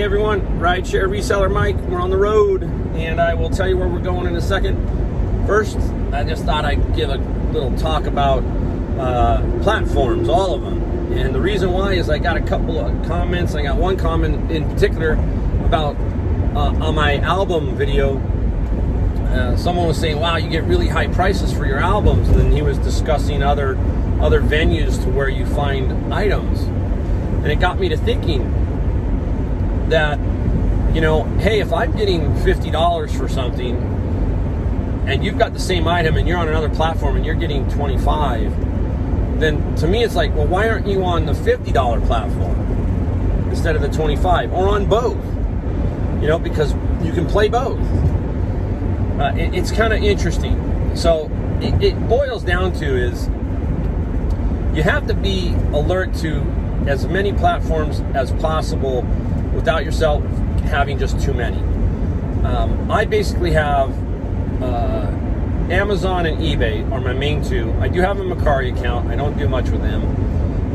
everyone, Rideshare Reseller Mike. We're on the road, and I will tell you where we're going in a second. First, I just thought I'd give a little talk about platforms, all of them. And the reason why is I got a couple of comments. I got one comment in particular about on my album video. Someone was saying, wow, you get really high prices for your albums. And then he was discussing other venues to where you find items. And it got me to thinking that, you know, hey, if I'm getting $50 for something and you've got the same item and you're on another platform and you're getting $25, then to me it's like, well, why aren't you on the $50 platform instead of the $25, or on both? You know, because you can play both. It's kind of interesting. So it boils down to is you have to be alert to as many platforms as possible without yourself having just too many. I basically have Amazon and eBay are my main two. I do have a Mercari account. I don't do much with them.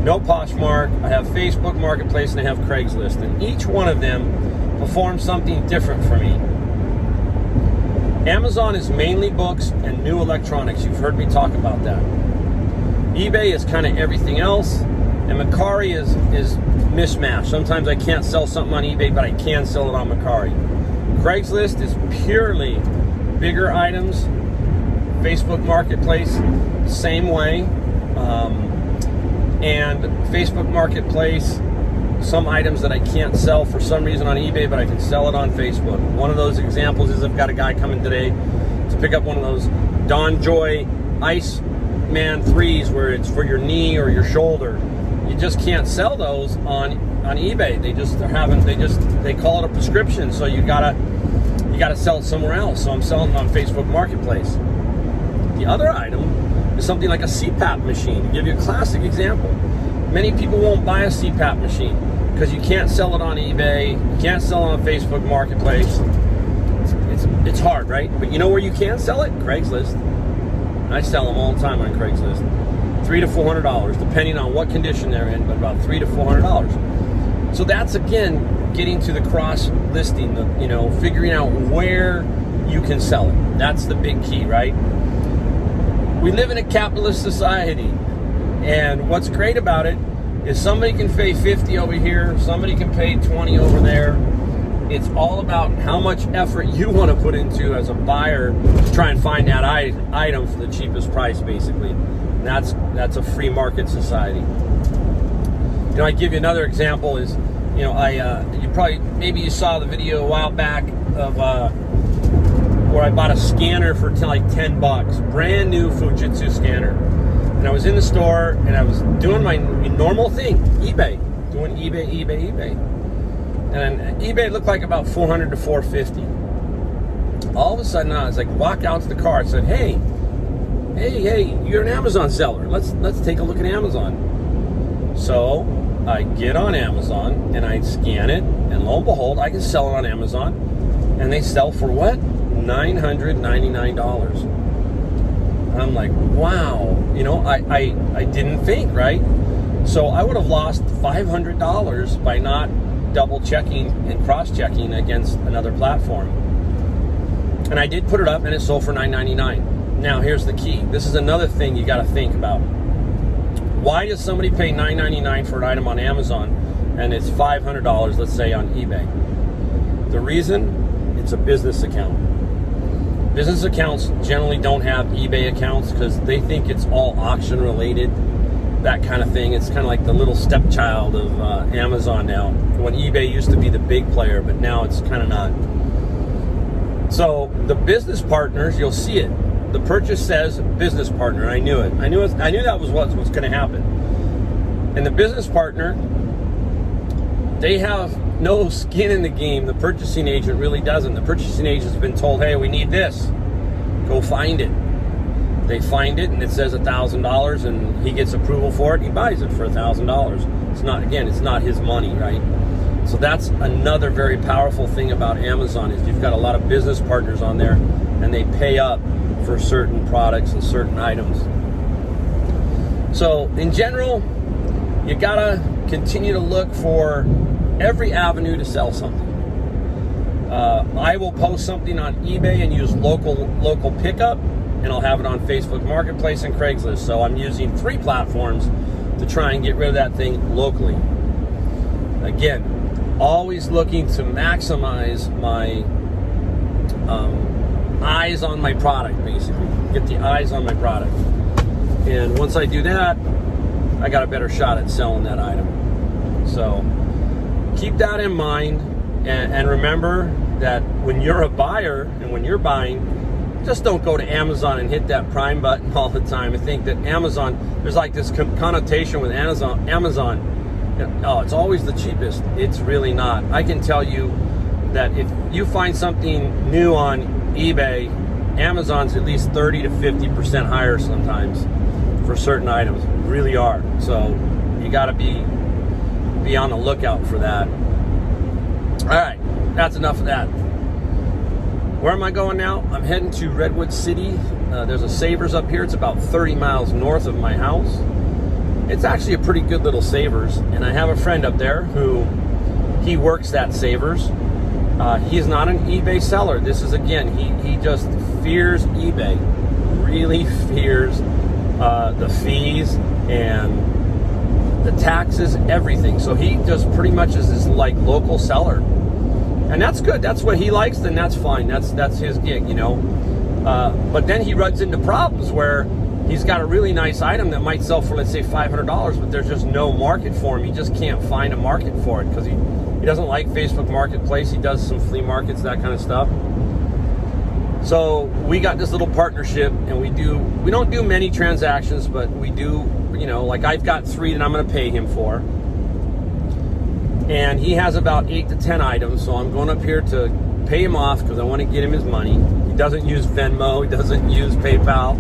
No Poshmark. I have Facebook Marketplace and I have Craigslist. And each one of them performs something different for me. Amazon is mainly books and new electronics. You've heard me talk about that. eBay is kind of everything else. And Mercari is mismatched. Sometimes I can't sell something on eBay, but I can sell it on Mercari. Craigslist is purely bigger items. Facebook Marketplace, same way. And Facebook Marketplace, some items that I can't sell for some reason on eBay, but I can sell it on Facebook. One of those examples is I've got a guy coming today to pick up one of those Don Joy Ice Man 3s where it's for your knee or your shoulder. You just can't sell those on eBay. They call it a prescription, so you gotta sell it somewhere else. So I'm selling it on Facebook Marketplace. The other item is something like a CPAP machine. To give you a classic example, many people won't buy a CPAP machine because you can't sell it on eBay, you can't sell it on Facebook Marketplace. It's hard, right? But you know where you can sell it? Craigslist. I sell them all the time on Craigslist. $300 to $400, depending on what condition they're in, but about $300 to $400. So that's, again, getting to the cross listing, figuring out where you can sell it. That's the big key, right? We live in a capitalist society, and what's great about it is somebody can pay $50 over here, somebody can pay $20 over there. It's all about how much effort you want to put into as a buyer to try and find that item for the cheapest price, basically. And that's a free market society. I give you another example is, maybe you saw the video a while back of where I bought a scanner for like $10, brand new Fujitsu scanner. And I was in the store and I was doing my normal thing, eBay, doing eBay. And eBay looked like about $400 to $450. All of a sudden, I was like, walk out to the car. I said, hey, you're an Amazon seller. Let's take a look at Amazon. So I get on Amazon and I scan it, and lo and behold, I can sell it on Amazon. And they sell for what? $999. I'm like, wow. I didn't think, right? So I would have lost $500 by not double checking and cross checking against another platform. And I did put it up and it sold for $999. Now here's the key. This is another thing you got to think about. Why does somebody pay $999 for an item on Amazon and it's $500, let's say, on eBay? The reason, it's a business account. Business accounts generally don't have eBay accounts because they think it's all auction related, that kind of thing. It's kind of like the little stepchild of Amazon now, when eBay used to be the big player, but now it's kind of not. So the business partners, you'll see it. The purchase says business partner. I knew it. I knew that was what's going to happen. And the business partner, they have no skin in the game. The purchasing agent really doesn't. The purchasing agent's been told, hey, we need this. Go find it. They find it and it says $1,000 and he gets approval for it. He buys it for $1,000. It's not his money, right? So that's another very powerful thing about Amazon is you've got a lot of business partners on there and they pay up for certain products and certain items. So in general, you gotta continue to look for every avenue to sell something. I will post something on eBay and use local pickup, and I'll have it on Facebook Marketplace and Craigslist. So I'm using 3 platforms to try and get rid of that thing locally. Again, always looking to maximize my eyes on my product, basically. Get the eyes on my product. And once I do that, I got a better shot at selling that item. So keep that in mind, and remember that when you're a buyer and when you're buying, just don't go to Amazon and hit that Prime button all the time. I think that Amazon, there's like this connotation with Amazon, oh, it's always the cheapest. It's really not. I can tell you that if you find something new on eBay, Amazon's at least 30 to 50% higher sometimes for certain items. Really are. So you got to be on the lookout for that. All right, that's enough of that. Where am I going now? I'm heading to Redwood City. There's a Savers up here. It's about 30 miles north of my house. It's actually a pretty good little Savers, and I have a friend up there who he works that Savers. He's not an eBay seller. This is, again, he just fears eBay. Really fears the fees and the taxes, everything. So he just pretty much is this like local seller. And that's good. That's what he likes, then that's fine. That's his gig, you know. But then he runs into problems where he's got a really nice item that might sell for, let's say, $500, but there's just no market for him. He just can't find a market for it because he doesn't like Facebook Marketplace. He does some flea markets, that kind of stuff. So we got this little partnership, and we don't do many transactions, but we do, you know, like I've got 3 that I'm going to pay him for. And he has about 8 to 10 items, so I'm going up here to pay him off because I want to get him his money. He doesn't use Venmo, he doesn't use PayPal,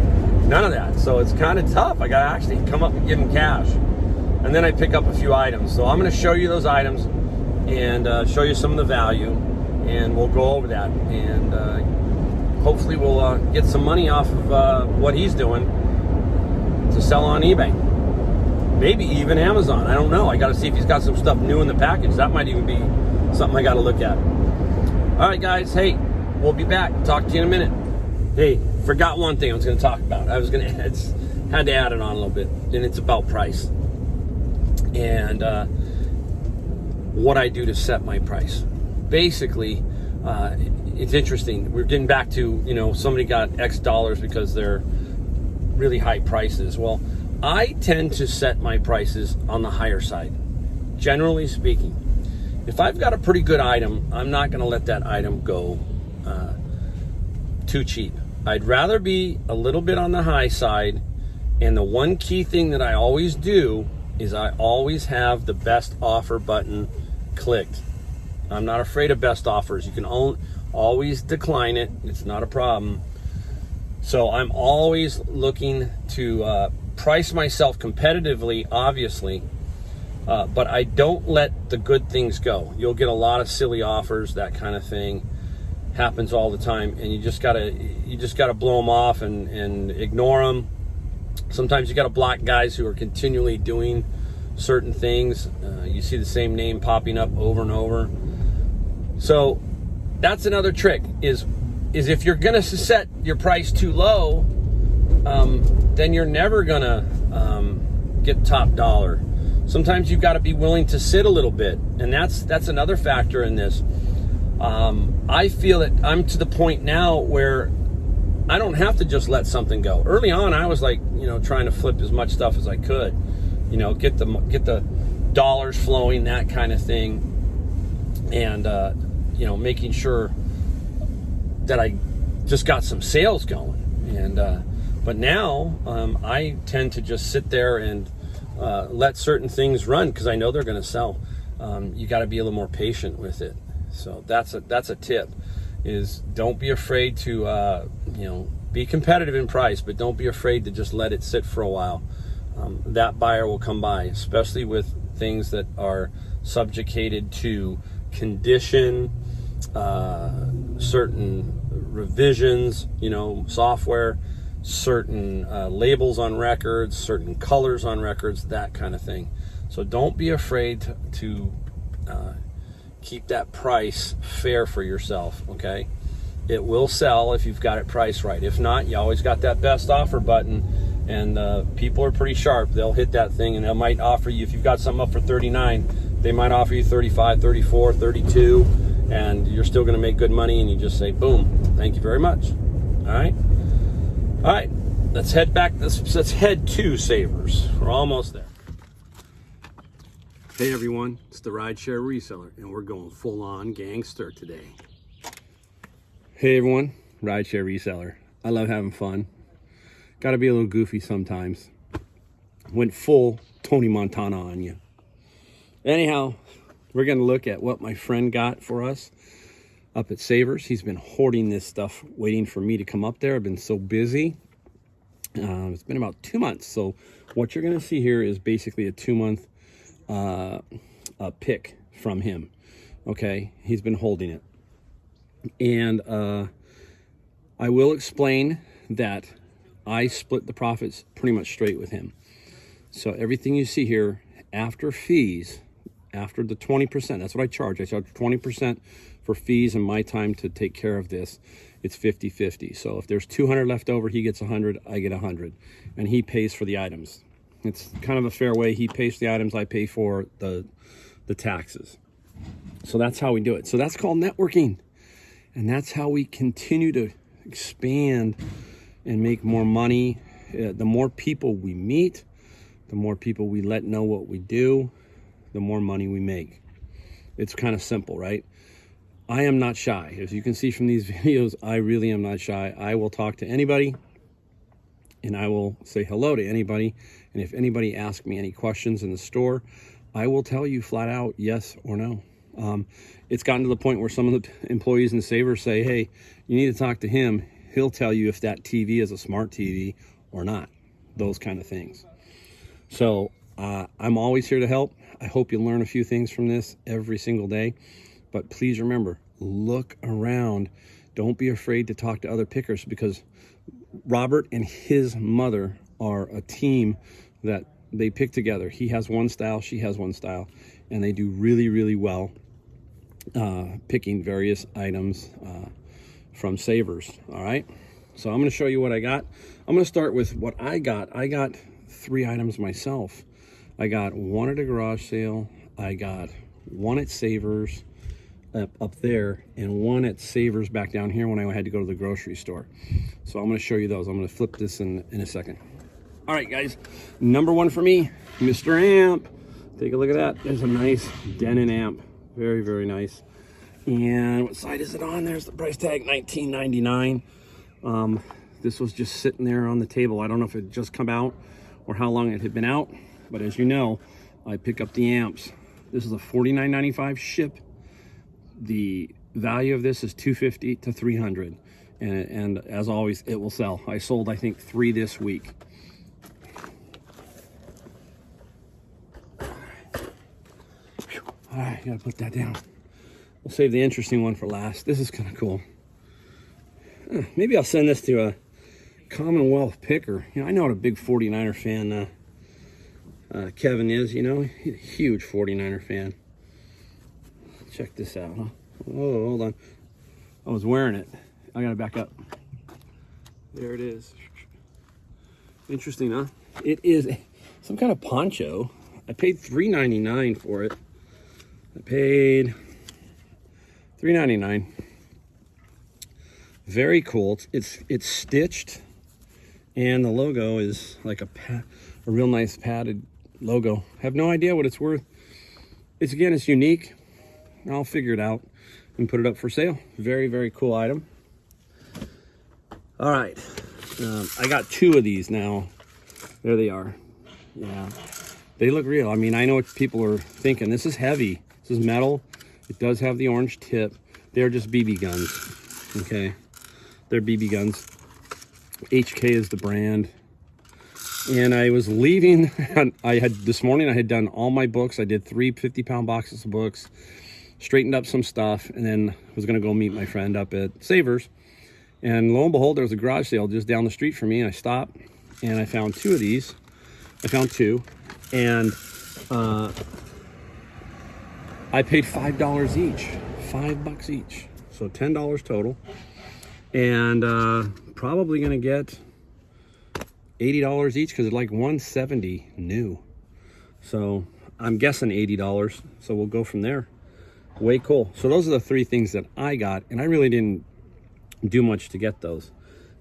none of that. So it's kind of tough. I got to actually come up and give him cash. And then I pick up a few items. So I'm going to show you those items and show you some of the value, and we'll go over that. And hopefully we'll get some money off of what he's doing to sell on eBay. Maybe even Amazon. I don't know. I got to see if he's got some stuff new in the package. That might even be something I got to look at. All right, guys. Hey, we'll be back. Talk to you in a minute. Hey, forgot one thing I was going to talk about. Had to add it on a little bit, and it's about price and what I do to set my price. Basically, it's interesting. We're getting back to, you know, somebody got X dollars because they're really high prices. Well, I tend to set my prices on the higher side, generally speaking. If I've got a pretty good item, I'm not going to let that item go too cheap. I'd rather be a little bit on the high side, and the one key thing that I always do is I always have the best offer button clicked. I'm not afraid of best offers. You can always decline it. It's not a problem. So I'm always looking to price myself competitively, obviously, but I don't let the good things go. You'll get a lot of silly offers, that kind of thing happens all the time, and you just gotta blow them off and ignore them. Sometimes you gotta block guys who are continually doing certain things. You see the same name popping up over and over. So that's another trick, is if you're gonna set your price too low, then you're never gonna get top dollar. Sometimes you've got to be willing to sit a little bit, and that's another factor in this. I feel that I'm to the point now where I don't have to just let something go. Early on, I was like, you know, trying to flip as much stuff as I could, you know, get the dollars flowing, that kind of thing, and you know, making sure that I just got some sales going. And but now I tend to just sit there and let certain things run because I know they're going to sell. You got to be a little more patient with it. So that's a tip, is don't be afraid to you know, be competitive in price, but don't be afraid to just let it sit for a while. That buyer will come by, especially with things that are subjugated to condition, certain revisions, you know, software, certain labels on records, certain colors on records, that kind of thing. So don't be afraid to keep that price fair for yourself, okay? It will sell if you've got it priced right. If not, you always got that best offer button, and people are pretty sharp. They'll hit that thing, and they might offer you, if you've got something up for 39, they might offer you 35, 34, 32, and you're still gonna make good money, and you just say, boom, thank you very much. All right, let's head back. Let's head to Savers. We're almost there. Hey everyone, it's the Rideshare Reseller, and we're going full on gangster today. Hey everyone, Rideshare Reseller. I love having fun. Got to be a little goofy sometimes. Went full Tony Montana on you. Anyhow, we're going to look at what my friend got for us up at Savers. He's been hoarding this stuff, waiting for me to come up there. I've been so busy. It's been about 2 months. So what you're going to see here is basically a 2-month pick from him. Okay, he's been holding it. And I will explain that I split the profits pretty much straight with him. So everything you see here after fees, after the 20%, that's what I charge. I charge 20% for fees and my time to take care of this. It's 50-50. So if there's 200 left over, he gets 100, I get 100. And he pays for the items. It's kind of a fair way. He pays for the items, I pay for the taxes. So that's how we do it. So that's called networking. And that's how we continue to expand and make more money. The more people we meet, the more people we let know what we do, the more money we make. It's kind of simple, right? I am not shy. As you can see from these videos, I really am not shy. I will talk to anybody, and I will say hello to anybody. And if anybody asks me any questions in the store, I will tell you flat out yes or no. It's gotten to the point where some of the employees in Savers say, hey, you need to talk to him. He'll tell you if that TV is a smart TV or not. Those kind of things. So I'm always here to help. I hope you learn a few things from this every single day. But please remember, look around. Don't be afraid to talk to other pickers, because Robert and his mother are a team that they pick together. He has one style, she has one style, and they do really, really well picking various items from Savers. All right, so I'm going to show you what I got. I'm going to start with what I got. I got 3 items myself. I got one at a garage sale, I got one at Savers up there, and one at Savers back down here when I had to go to the grocery store. So I'm going to show you those. I'm going to flip this in a second. All right, guys, number one for me, Mr. Amp. Take a look at that. There's a nice Denon Amp. Very, very nice. And what side is it on? There's the price tag, $19.99. This was just sitting there on the table. I don't know if it had just come out or how long it had been out, but as you know, I pick up the amps. This is a $49.95 ship. The value of this is $250 to $300, and as always, it will sell. I sold, I think, 3 this week. All right, gotta put that down. We'll save the interesting one for last. This is kind of cool. Maybe I'll send this to a Commonwealth picker. You know, I know what a big 49er fan Kevin is, you know. He's a huge 49er fan. Check this out, huh? Oh, hold on. I was wearing it. I gotta back up. There it is. Interesting, huh? It is some kind of poncho. I paid $3.99 for it. I paid $3.99. Very cool. It's stitched, and the logo is like a real nice padded logo. I have no idea what it's worth. It's unique. I'll figure it out and put it up for sale. Very, very cool item. All right, I got 2 of these now. There they are. Yeah, they look real. I mean, I know what people are thinking. This is heavy. This is metal. It does have the orange tip. They're just BB guns. Okay, they're BB guns. HK is the brand. And I was leaving. This morning I had done all my books. I did 3 50-pound boxes of books, straightened up some stuff, and then was going to go meet my friend up at Savers. And lo and behold, there was a garage sale just down the street from me. And I stopped, and I found 2 of these. I found 2, and I paid $5 each, $5 each. So $10 total. And probably gonna get $80 each because it's like $170 new. So I'm guessing $80. So we'll go from there. Way cool. So those are the 3 things that I got, and I really didn't do much to get those.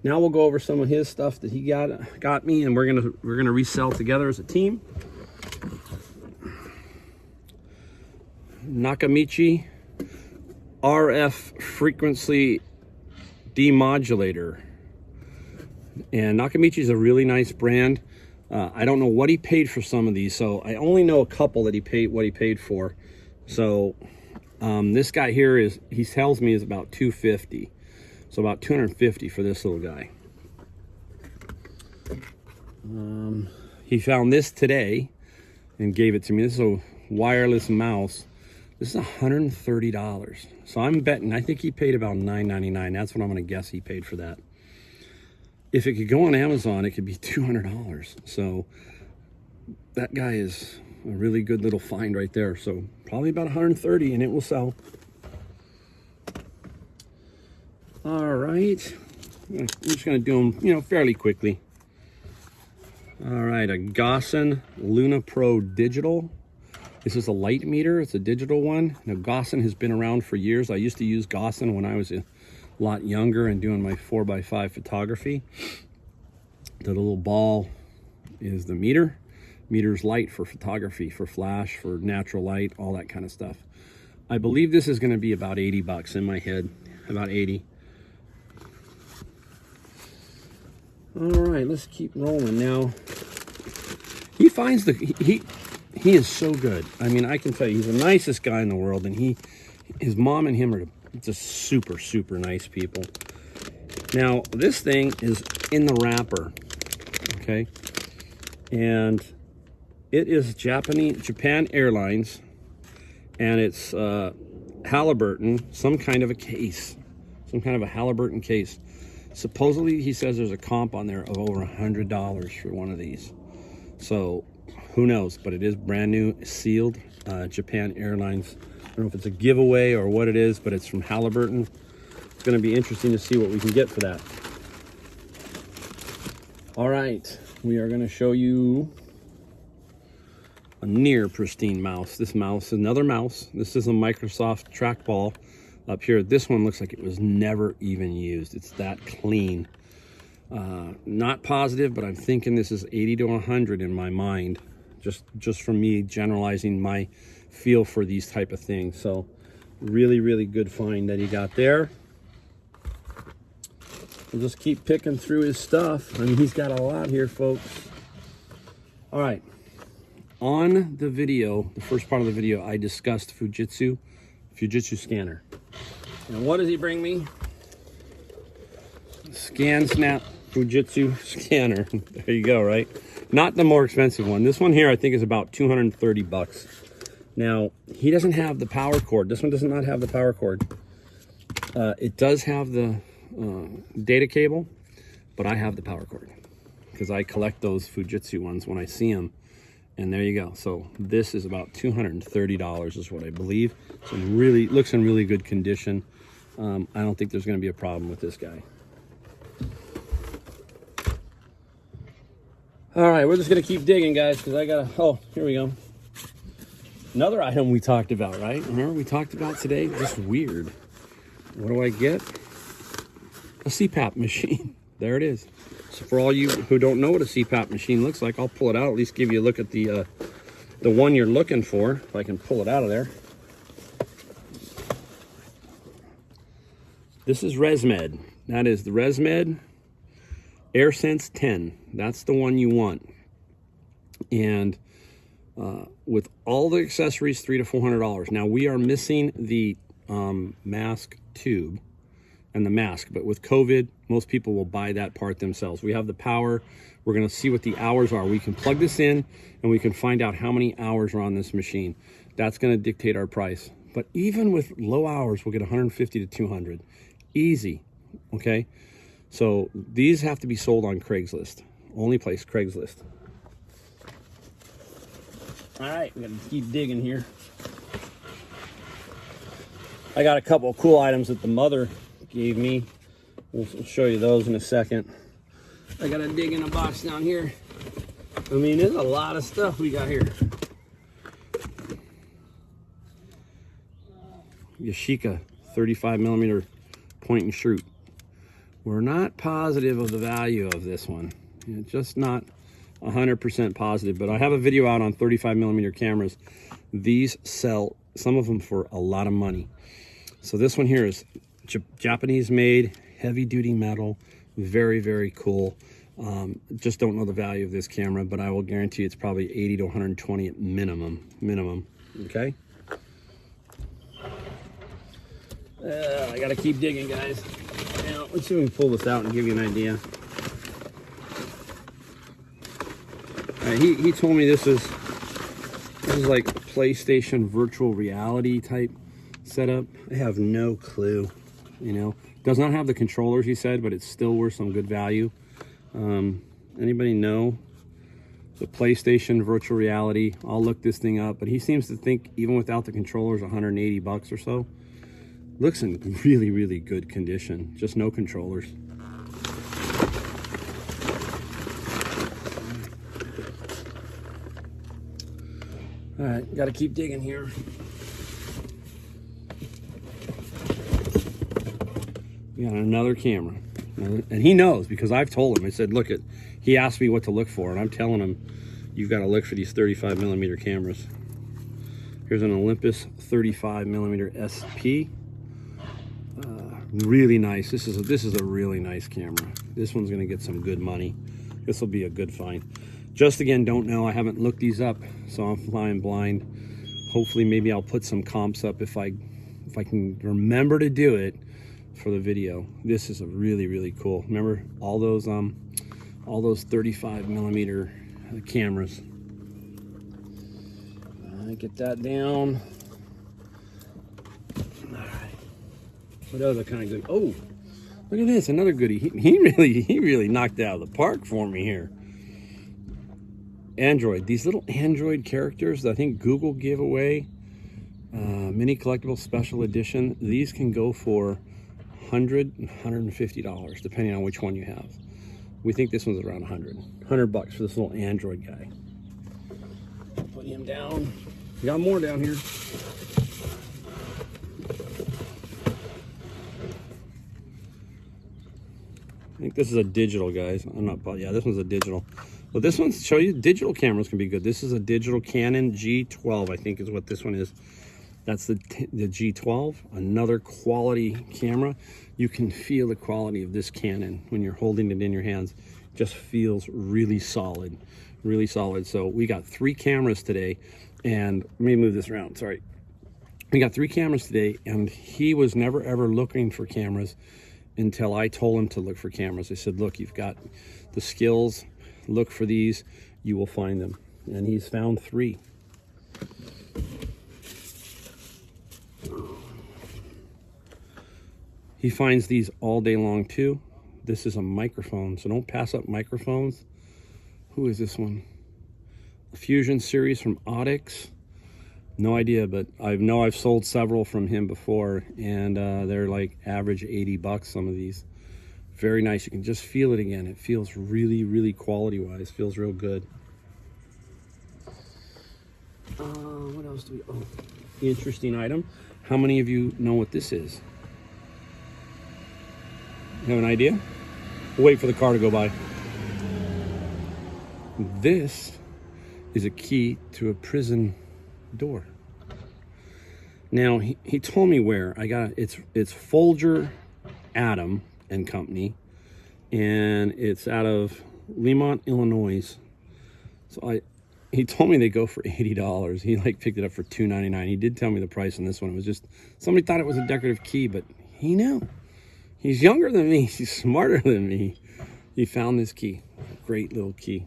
Now we'll go over some of his stuff that he got me, and we're gonna resell together as a team. Nakamichi RF frequency demodulator. And Nakamichi is a really nice brand. I don't know what he paid for some of these, so I only know a couple that he paid for. So this guy here he tells me is about $250, so about $250 for this little guy. He found this today and gave it to me. This is a wireless mouse. This is $130. So I'm betting, I think he paid about $9.99. That's what I'm gonna guess he paid for that. If it could go on Amazon, it could be $200. So that guy is a really good little find right there. So probably about $130 and it will sell. All right, I'm just gonna do them, fairly quickly. All right, a Gossen Luna Pro Digital. This is a light meter, it's a digital one. Now Gossen has been around for years. I used to use Gossen when I was a lot younger and doing my 4x5 photography. The little ball is the meter. Meter's light for photography, for flash, for natural light, all that kind of stuff. I believe this is gonna be about $80 in my head, about 80. All right, let's keep rolling now. He finds he is so good. I mean, I can tell you, he's the nicest guy in the world, and his mom and him are just super, super nice people. Now, this thing is in the wrapper, okay? And it is Japan Airlines, and it's Halliburton, some kind of a case, some kind of a Halliburton case. Supposedly, he says there's a comp on there of over $100 for one of these. So, who knows? But it is brand new, sealed, Japan Airlines. I don't know if it's a giveaway or what it is, but it's from Halliburton. It's going to be interesting to see what we can get for that. All right, we are going to show you a near pristine mouse. This mouse, another mouse. This is a Microsoft Trackball. Up here, this one looks like it was never even used. It's that clean. Not positive, but I'm thinking this is 80 to 100 in my mind, just from me generalizing my feel for these type of things. So really, really good find that he got there. We'll just keep picking through his stuff. I mean, he's got a lot here, folks. All right, on the video, the first part of the video, I discussed Fujitsu scanner. And what does he bring me? ScanSnap Fujitsu scanner. There you go, right? Not the more expensive one. This one here I think is about $230. Now, he doesn't have the power cord. This one does not have the power cord. It does have the data cable, but I have the power cord because I collect those Fujitsu ones when I see them. And there you go. So this is about $230 is what I believe. So really looks in really good condition. I don't think there's going to be a problem with this guy. All right, we're just going to keep digging, guys, because I got to... Oh, here we go. Another item we talked about, right? Remember we talked about today? Just weird. What do I get? A CPAP machine. There it is. So for all you who don't know what a CPAP machine looks like, I'll pull it out, at least give you a look at the one you're looking for, if I can pull it out of there. This is ResMed. That is the ResMed AirSense 10. That's the one you want. And with all the accessories, $300 to $400. Now we are missing the mask tube and the mask, but with COVID, most people will buy that part themselves. We have the power. We're going to see what the hours are. We can plug this in and we can find out how many hours are on this machine. That's going to dictate our price. But even with low hours, we'll get 150 to 200. Easy. Okay. So these have to be sold on Craigslist. Only place, Craigslist. All right, we got to keep digging here. I got a couple of cool items that the mother gave me. We'll show you those in a second. I gotta dig in a box down here. I mean, there's a lot of stuff we got here. Yashica 35mm point and shoot. We're not positive of the value of this one. It's just not 100% positive, but I have a video out on 35mm cameras. These sell, some of them for a lot of money. So this one here is Japanese made, heavy duty metal, very, very cool. Just don't know the value of this camera, but I will guarantee it's probably 80 to 120 at minimum, okay? I gotta keep digging, guys. Now, let's see if we can pull this out and give you an idea. He told me this is like PlayStation virtual reality type setup. I have no clue, you know. Does not have the controllers, he said, but it's still worth some good value. Anybody know the PlayStation virtual reality? I'll look this thing up, but he seems to think even without the controllers, 180 bucks or so. Looks in really, really good condition, just no controllers. All right, got to keep digging here. We got another camera, and he knows because I've told him. I said, look, he asked me what to look for, and I'm telling him, you've got to look for these 35mm cameras. Here's an Olympus 35mm SP. Really nice. This is a really nice camera. This one's going to get some good money. This will be a good find. Just again, don't know. I haven't looked these up, so I'm flying blind. Hopefully, maybe I'll put some comps up if I can remember to do it for the video. This is a really, really cool. Remember all those 35mm cameras. Get that down. All right. What other kind of good? Oh, look at this, another goodie. He really knocked it out of the park for me here. Android, these little Android characters that I think Google gave away, mini collectible special edition. These can go for $100 and $150 depending on which one you have. We think this one's around 100 bucks for this little Android guy. Put him down. We got more down here. I think this is a digital, guys. I'm not, yeah, this one's a digital. But this one's show you digital cameras can be good. This is a digital Canon G12, I think is what this one is. That's the G12, another quality camera. You can feel the quality of this Canon when you're holding it in your hands. It just feels really solid, really solid. So we got 3 cameras today, and let me move this around, sorry. We got 3 cameras today, and he was never ever looking for cameras until I told him to look for cameras. I said, look, you've got the skills, look for these, you will find them. And he's found 3. He finds these all day long too. This is a microphone, so don't pass up microphones. Who is this one? A Fusion series from Audix. No idea, but I know I've sold several from him before, and they're like average 80 bucks, some of these. Very nice. You can just feel it again. It feels really, really quality-wise. Feels real good. What else do we... Oh, interesting item. How many of you know what this is? You have an idea? We'll wait for the car to go by. This is a key to a prison door. Now, he told me where. I got it's Folger Adam and Company, and it's out of Lemont, Illinois. So he told me they go for $80. He like picked it up for $2.99. He did tell me the price on this one. It was just somebody thought it was a decorative key, but he knew. He's younger than me. He's smarter than me. He found this key. Great little key.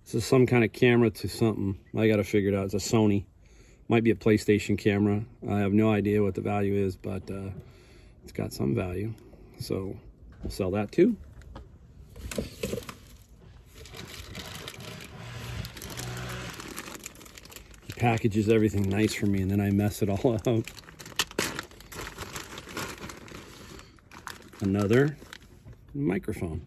This is some kind of camera to something. I got to figure it out. It's a Sony. Might be a PlayStation camera. I have no idea what the value is, but it's got some value. So we'll sell that too. packages everything nice for me, and then I mess it all out. Another microphone.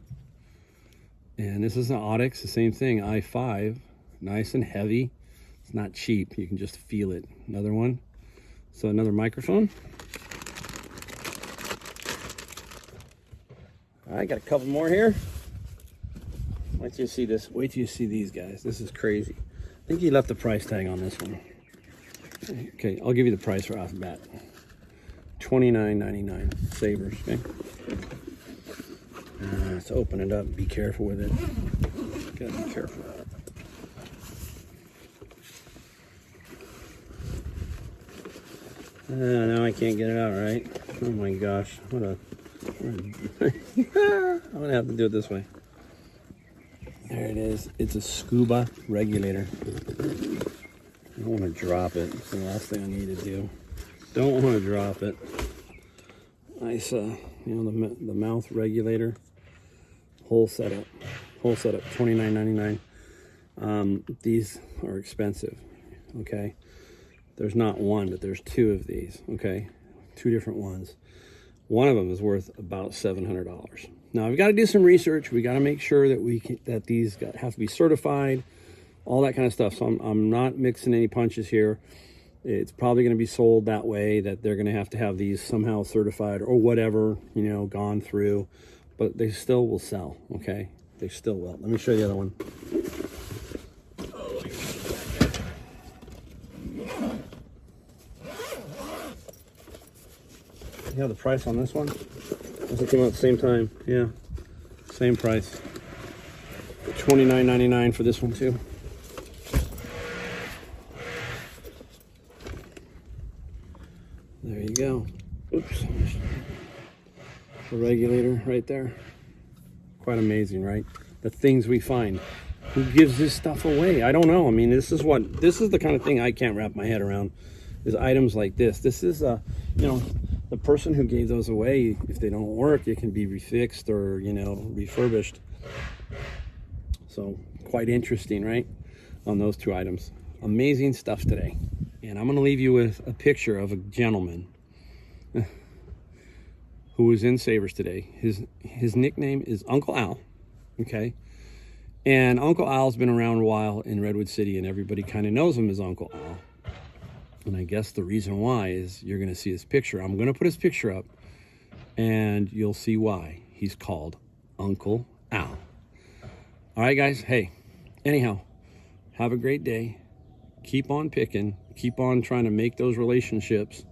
And this is an Audix, the same thing, i5, nice and heavy. It's not cheap, you can just feel it. Another one. So another microphone. I got a couple more here. Wait till you see this. Wait till you see these guys. This is crazy. I think he left the price tag on this one. Okay, I'll give you the price right off the bat. $29.99. Savers. Okay. Let's open it up. Be careful with it. Gotta be careful. Now I can't get it out right. Oh my gosh! What a. I'm gonna have to do it this way. There it is. It's a scuba regulator. I don't want to drop it. It's the last thing I need to do. Don't want to drop it. Nice, you know, the mouth regulator. Whole setup. Whole setup. $29.99. These are expensive. Okay. There's not one, but there's two of these. Okay. Two different ones. One of them is worth about $700. Now I've got to do some research. We got to make sure that these have to be certified, all that kind of stuff. So I'm not mixing any punches here. It's probably going to be sold that way, that they're going to have these somehow certified or whatever, you know, gone through, but they still will sell. Okay, they still will. Let me show you the other one. You have the price on this one? Does it come out at the same time? Yeah, same price. $29.99 for this one too. There you go. Oops. The regulator right there. Quite amazing, right? The things we find. Who gives this stuff away? I don't know. I mean, this is the kind of thing I can't wrap my head around, is items like this. This is you know, the person who gave those away, if they don't work, it can be refixed or, you know, refurbished. So quite interesting, right? On those two items. Amazing stuff today. And I'm going to leave you with a picture of a gentleman who was in Savers today. His nickname is Uncle Al. Okay. And Uncle Al's been around a while in Redwood City, and everybody kind of knows him as Uncle Al. And I guess the reason why is you're going to see his picture. I'm going to put his picture up, and you'll see why he's called Uncle Al. All right, guys. Hey, anyhow, have a great day. Keep on picking. Keep on trying to make those relationships.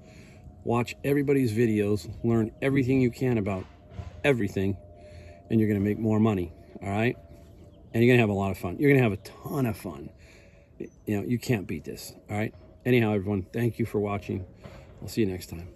Watch everybody's videos. Learn everything you can about everything, and you're going to make more money. All right? And you're going to have a lot of fun. You're going to have a ton of fun. You know, you can't beat this. All right? Anyhow, everyone, thank you for watching. I'll see you next time.